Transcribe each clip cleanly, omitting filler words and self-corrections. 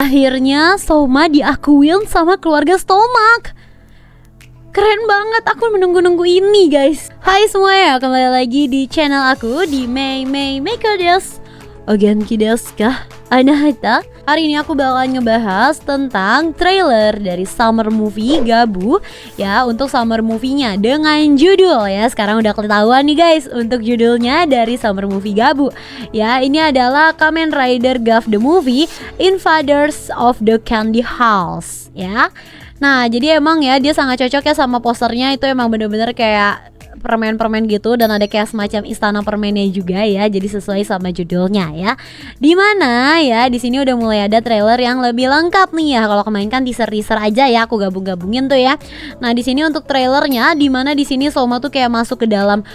Akhirnya Soma diakuin sama keluarga Stomach. Keren banget, aku menunggu-nunggu ini guys. Hai semua ya, kembali lagi di channel aku di Mei Meiko desu. Ogenki desu ka? Anahata. Hari ini aku bakalan ngebahas tentang trailer dari summer movie Gabu ya, untuk summer movie-nya dengan judul ya. Sekarang udah ketahuan nih guys untuk judulnya dari summer movie Gabu. Ya, ini adalah Kamen Rider Gav the Movie Invaders of the Candy Halls ya. Nah, jadi emang ya dia sangat cocok ya sama posternya, itu emang bener-bener kayak permen-permen gitu, dan ada kayak semacam istana permennya juga ya. Jadi sesuai sama judulnya ya. Dimana ya di sini udah mulai ada trailer yang lebih lengkap nih ya. Kalau kemarin kan teaser-teaser aja ya, aku gabung-gabungin tuh ya. Nah, di sini untuk trailernya, dimana di sini Soma tuh kayak masuk ke dalam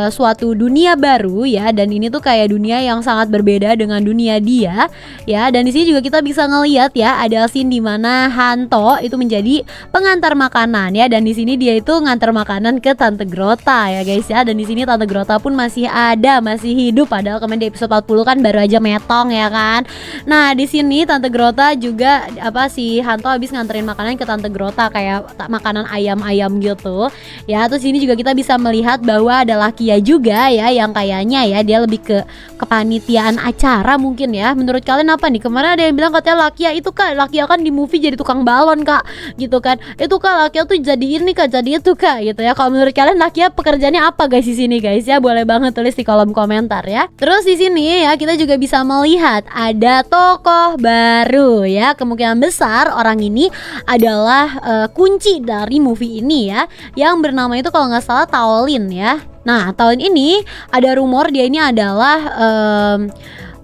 suatu dunia baru ya, dan ini tuh kayak dunia yang sangat berbeda dengan dunia dia ya. Dan di sini juga kita bisa ngelihat ya, ada scene dimana Hanto itu menjadi pengantar makanan ya, dan di sini dia itu ngantar makanan ke Tante Grota ya guys ya. Dan di sini Tante Grota pun masih ada, masih hidup, padahal kemarin di episode 40 kan baru aja metong ya kan. Nah, di sini Tante Grota juga si Hanto habis nganterin makanan ke Tante Grota, kayak makanan ayam-ayam gitu ya. Terus ini juga kita bisa melihat bahwa ada Lakia juga ya, yang kayaknya ya dia lebih ke kepanitiaan acara mungkin ya. Menurut kalian apa nih? Kemarin ada yang bilang katanya Lakia itu Kak, Lakia kan di movie jadi tukang balon Kak gitu kan. Itu Kak, Lakia tuh jadi ini Kak, jadi itu Kak gitu ya. Kalau menurut kalian Lakia pekerjaannya apa guys di sini guys ya? Boleh banget tulis di kolom komentar ya. Terus di sini ya kita juga bisa melihat ada tokoh baru ya. Kemungkinan besar orang ini adalah kunci dari movie ini ya, yang bernama itu kalau nggak salah Taolin ya. Nah, Taolin ini ada rumor dia ini adalah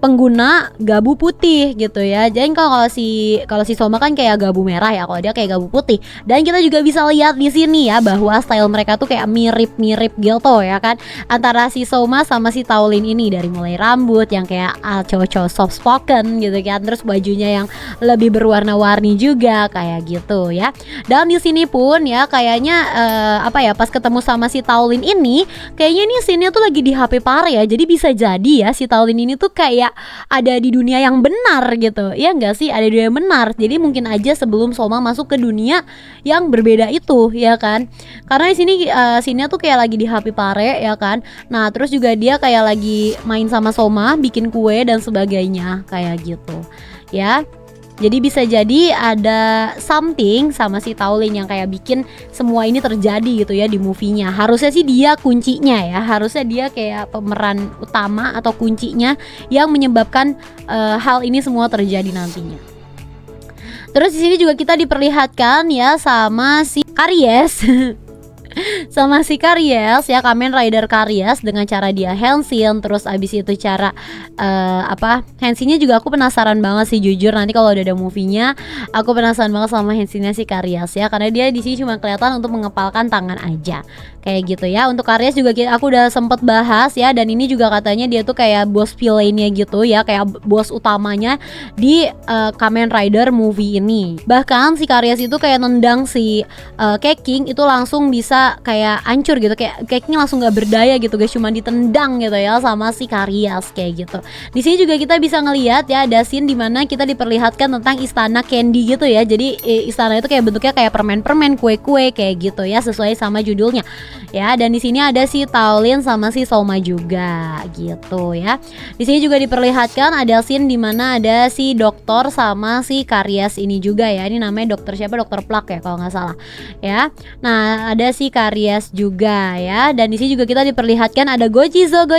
pengguna gabu putih gitu ya. Jadi kalau si Soma kan kayak gabu merah ya, kalau dia kayak gabu putih. Dan kita juga bisa lihat di sini ya bahwa style mereka tuh kayak mirip-mirip gitu ya kan, antara si Soma sama si Taolin ini. Dari mulai rambut yang kayak cowok-cowok soft spoken gitu kan, terus bajunya yang lebih berwarna-warni juga kayak gitu ya. Dan di sini pun ya kayaknya pas ketemu sama si Taolin ini, kayaknya nih scene-nya tuh lagi di HP Pare ya. Jadi bisa jadi ya si Taolin ini tuh kayak ada di dunia yang benar gitu ya, enggak sih, ada di dunia yang benar. Jadi mungkin aja sebelum Soma masuk ke dunia yang berbeda itu ya kan, karena di sini scene-nya tuh kayak lagi di HP Pare ya kan. Nah, terus juga dia kayak lagi main sama Soma, bikin kue dan sebagainya kayak gitu ya. Jadi bisa jadi ada something sama si Taolin yang kayak bikin semua ini terjadi gitu ya di movie-nya. Harusnya sih dia kuncinya ya, harusnya dia kayak pemeran utama atau kuncinya yang menyebabkan hal ini semua terjadi nantinya. Terus di sini juga kita diperlihatkan ya sama si Karies sama si Karies ya, Kamen Rider Karies, dengan cara dia henshin. Terus abis itu cara henshinnya juga aku penasaran banget sih jujur. Nanti kalau udah ada movie-nya aku penasaran banget sama henshinnya si Karies ya, karena dia di sini cuma kelihatan untuk mengepalkan tangan aja kayak gitu ya. Untuk Karies juga aku udah sempet bahas ya, dan ini juga katanya dia tuh kayak bos villainnya gitu ya, kayak bos utamanya di Kamen Rider movie ini. Bahkan si Karies itu kayak nendang si Keking itu langsung bisa kayak hancur gitu, kayak Kekking langsung gak berdaya gitu guys, cuma ditendang gitu ya sama si Karies kayak gitu. Di sini juga kita bisa ngelihat ya, ada scene dimana kita diperlihatkan tentang istana candy gitu ya. Jadi istana itu kayak bentuknya kayak permen-permen, kue-kue kayak gitu ya, sesuai sama judulnya ya. Dan di sini ada si Taolin sama si Soma juga gitu ya. Di sini juga diperlihatkan ada scene dimana ada si dokter sama si Karies ini juga ya. Ini namanya dokter siapa? Dokter Plak ya kalau nggak salah ya. Nah, ada si Karies juga ya. Dan di sini juga kita diperlihatkan ada Gochizo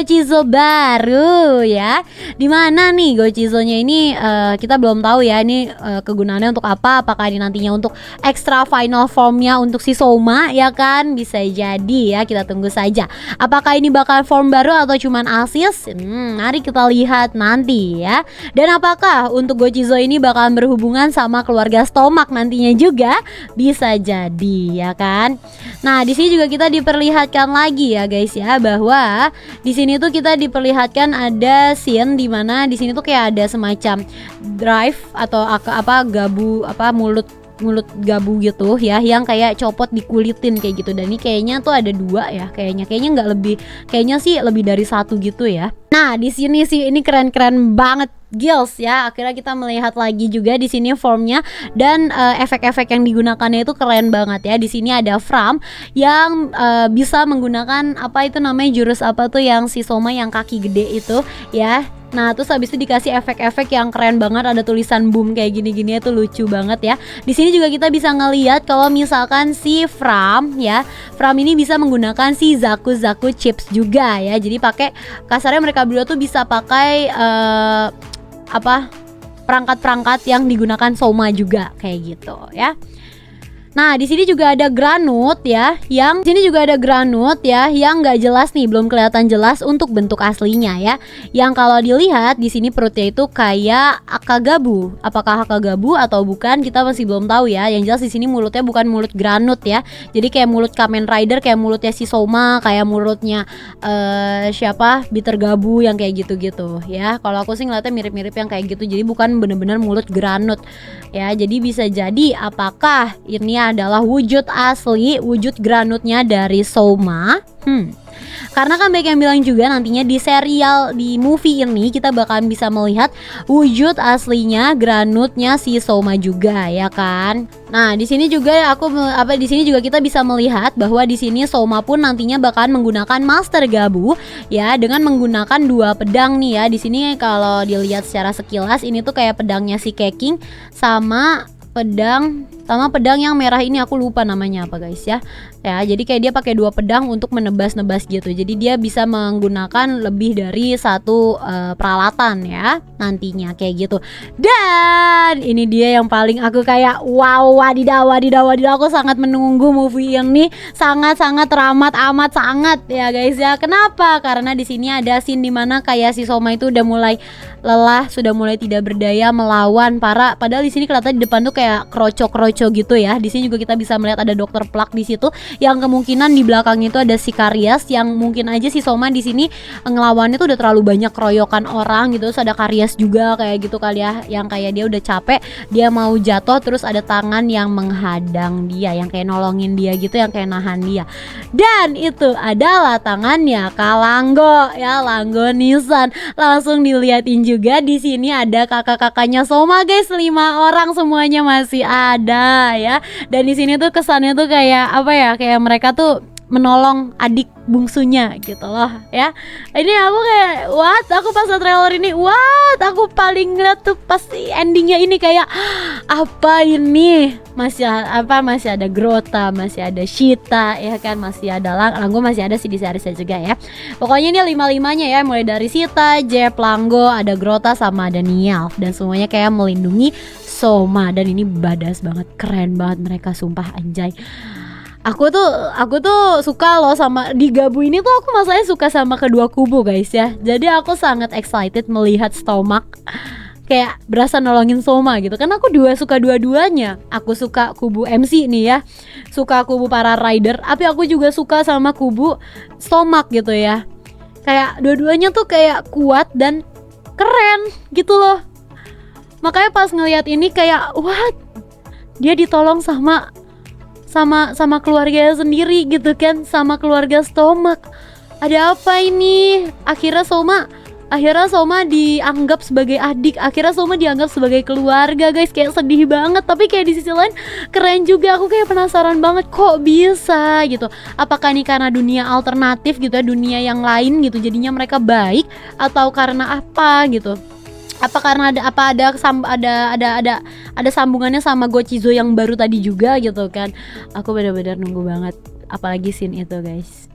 baru ya. Dimana nih Gochizonya ini kita belum tahu ya ini kegunaannya untuk apa. Apakah ini nantinya untuk extra final formnya untuk si Soma ya kan? Bisa jadi ya, kita tunggu saja. Apakah ini bakal form baru atau cuman asis? Mari kita lihat nanti ya. Dan apakah untuk Gochizo ini bakalan berhubungan sama keluarga Stomach nantinya juga? Bisa jadi ya kan. Nah, di sini juga kita diperlihatkan lagi ya guys ya, bahwa di sini tuh kita diperlihatkan ada scene di mana di sini tuh kayak ada semacam drive atau gabu mulut mulut gabu gitu ya, yang kayak copot dikulitin kayak gitu. Dan ini kayaknya tuh ada 2 ya, kayaknya nggak lebih, kayaknya sih lebih dari 1 gitu ya. Nah, di sini sih ini keren-keren banget Gills ya. Akhirnya kita melihat lagi juga di sini formnya dan efek-efek yang digunakannya itu keren banget ya. Di sini ada Fram yang bisa menggunakan apa itu namanya, jurus apa tuh yang si Soma yang kaki gede itu ya. Nah, terus habis itu dikasih efek-efek yang keren banget, ada tulisan boom kayak gini-gini, itu lucu banget ya. Di sini juga kita bisa ngelihat kalau misalkan si Fram ya, Fram ini bisa menggunakan si Zaku chips juga ya. Jadi pakai, kasarnya mereka berdua tuh bisa pakai perangkat-perangkat yang digunakan Soma juga kayak gitu ya. Nah, di sini juga ada Granut ya, yang nggak jelas nih, belum kelihatan jelas untuk bentuk aslinya ya. Yang kalau dilihat di sini perutnya itu kayak Akagabu. Apakah Akagabu atau bukan, kita masih belum tahu ya. Yang jelas di sini mulutnya bukan mulut Granut ya. Jadi kayak mulut Kamen Rider, kayak mulutnya si Soma, kayak mulutnya Bitter Gabu yang kayak gitu-gitu ya. Kalau aku sih ngeliatnya mirip-mirip yang kayak gitu. Jadi bukan bener-bener mulut Granut ya. Jadi bisa jadi apakah ini adalah wujud asli, wujud Granutnya dari Soma. Karena kan banyak yang bilang juga nantinya di serial, di movie ini kita bakalan bisa melihat wujud aslinya Granutnya si Soma juga ya kan. Nah, di sini juga di sini juga kita bisa melihat bahwa di sini Soma pun nantinya bakalan menggunakan Master Gabu ya, dengan menggunakan 2 pedang nih ya. Di sini kalau dilihat secara sekilas ini tuh kayak pedangnya si Keking sama pedang yang merah ini, aku lupa namanya apa guys ya. Ya, jadi kayak dia pakai 2 pedang untuk menebas-nebas gitu. Jadi dia bisa menggunakan lebih dari 1 peralatan ya nantinya kayak gitu. Dan ini dia yang paling aku kayak wow, wadidaw, aku sangat menunggu movie ini, sangat-sangat amat sangat ya guys ya. Kenapa? Karena di sini ada scene dimana kayak si Soma itu udah mulai lelah, sudah mulai tidak berdaya melawan padahal di sini kelihatan di depan tuh kayak kroco gitu ya. Di sini juga kita bisa melihat ada Dokter Plak di situ, yang kemungkinan di belakang itu ada Sikarias, yang mungkin aja si Soma di sini ngelawannya tuh udah terlalu banyak keroyokan orang gitu. Terus ada Karias juga kayak gitu kali ya, yang kayak dia udah capek, dia mau jatuh, terus ada tangan yang menghadang dia, yang kayak nolongin dia gitu, yang kayak nahan dia. Dan itu adalah tangannya Kalanggo ya, Langgo Nisan. Langsung diliatin juga di sini ada kakak-kakaknya Soma guys, 5 orang semuanya masih ada ya. Dan di sini tuh kesannya tuh kayak apa ya, kayak mereka tuh menolong adik bungsunya gitu loh ya. Ini aku kayak aku pas trailer ini aku paling ngeliat tuh pasti endingnya ini kayak apa ini, masih ada Grota, masih ada Shita ya kan, masih ada Langgo, masih ada si Disarisnya juga ya. Pokoknya ini 5-5-nya ya, mulai dari Shita, Jep, Langgo, ada Grota sama ada Niall, dan semuanya kayak melindungi Soma. Dan ini badass banget, keren banget mereka, sumpah anjay. Aku tuh suka loh sama di Gabu ini tuh, aku masalahnya suka sama kedua kubu guys ya. Jadi aku sangat excited melihat Stomach kayak berasa nolongin Soma gitu. Kan aku suka dua-duanya. Aku suka kubu MC nih ya, suka kubu para rider, tapi aku juga suka sama kubu Stomach gitu ya. Kayak dua-duanya tuh kayak kuat dan keren gitu loh. Makanya pas ngelihat ini kayak dia ditolong sama keluarganya sendiri gitu kan, sama keluarga Stomach. Ada apa ini? Akhirnya Soma dianggap sebagai adik, akhirnya Soma dianggap sebagai keluarga guys. Kayak sedih banget, tapi kayak di sisi lain keren juga. Aku kayak penasaran banget kok bisa gitu. Apakah ini karena dunia alternatif gitu ya, dunia yang lain gitu, jadinya mereka baik, atau karena apa gitu? Apa karena ada sambungannya sama Gochizo yang baru tadi juga gitu kan. Aku benar-benar nunggu banget apalagi scene itu guys.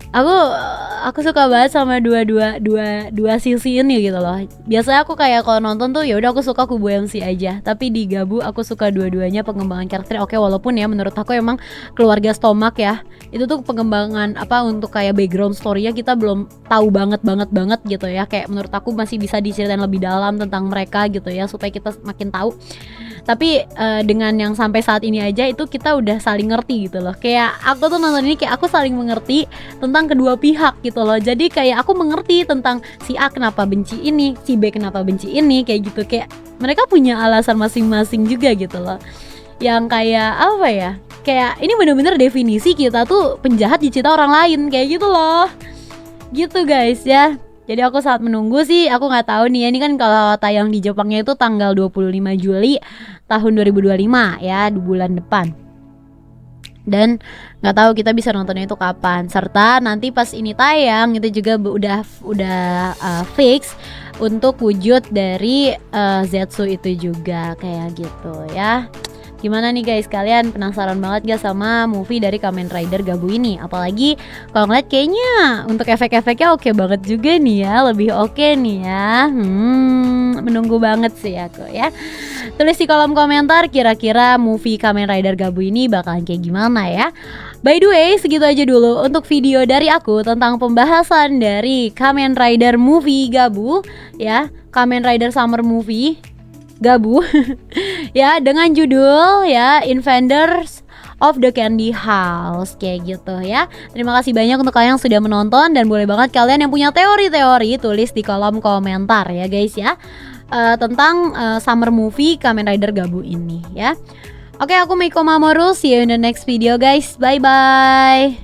Aku suka banget sama dua sisi ini gitu loh. Biasanya aku kayak kalau nonton tuh ya udah aku suka kubu MC aja, tapi di Gabu aku suka dua-duanya pengembangan karakter. Oke, walaupun ya menurut aku emang keluarga Stomach ya, itu tuh pengembangan untuk kayak background story-nya kita belum tahu banget gitu ya. Kayak menurut aku masih bisa diceritain lebih dalam tentang mereka gitu ya, supaya kita makin tahu. Tapi dengan yang sampai saat ini aja itu kita udah saling ngerti gitu loh. Kayak aku tuh nonton ini kayak aku saling mengerti tentang tentang kedua pihak gitu loh. Jadi kayak aku mengerti tentang si A kenapa benci ini, si B kenapa benci ini, kayak gitu. Kayak mereka punya alasan masing-masing juga gitu loh. Yang kayak apa ya, kayak ini bener-bener definisi kita tuh penjahat di cerita orang lain, kayak gitu loh. Gitu guys ya. Jadi aku saat menunggu sih, aku nggak tahu nih ya, ini kan kalau tayang di Jepangnya itu tanggal 25 Juli tahun 2025 ya, di bulan depan. Dan nggak tahu kita bisa nontonnya itu kapan. Serta nanti pas ini tayang itu juga udah fix untuk wujud dari Zetsu itu juga kayak gitu ya. Gimana nih guys, kalian penasaran banget gak sama movie dari Kamen Rider Gabu ini? Apalagi kalau ngeliat kayaknya untuk efek-efeknya oke banget juga nih ya, lebih oke nih ya. Menunggu banget sih aku ya. Tulis di kolom komentar kira-kira movie Kamen Rider Gabu ini bakalan kayak gimana ya. By the way, segitu aja dulu untuk video dari aku tentang pembahasan dari Kamen Rider movie Gabu ya, Kamen Rider Summer Movie Gabu ya, dengan judul ya Invaders of the Candy House kayak gitu ya. Terima kasih banyak untuk kalian yang sudah menonton, dan boleh banget kalian yang punya teori-teori tulis di kolom komentar ya guys ya, tentang summer movie Kamen Rider Gabu ini ya. Oke, aku Meiko Mamoru, see you in the next video guys, bye bye.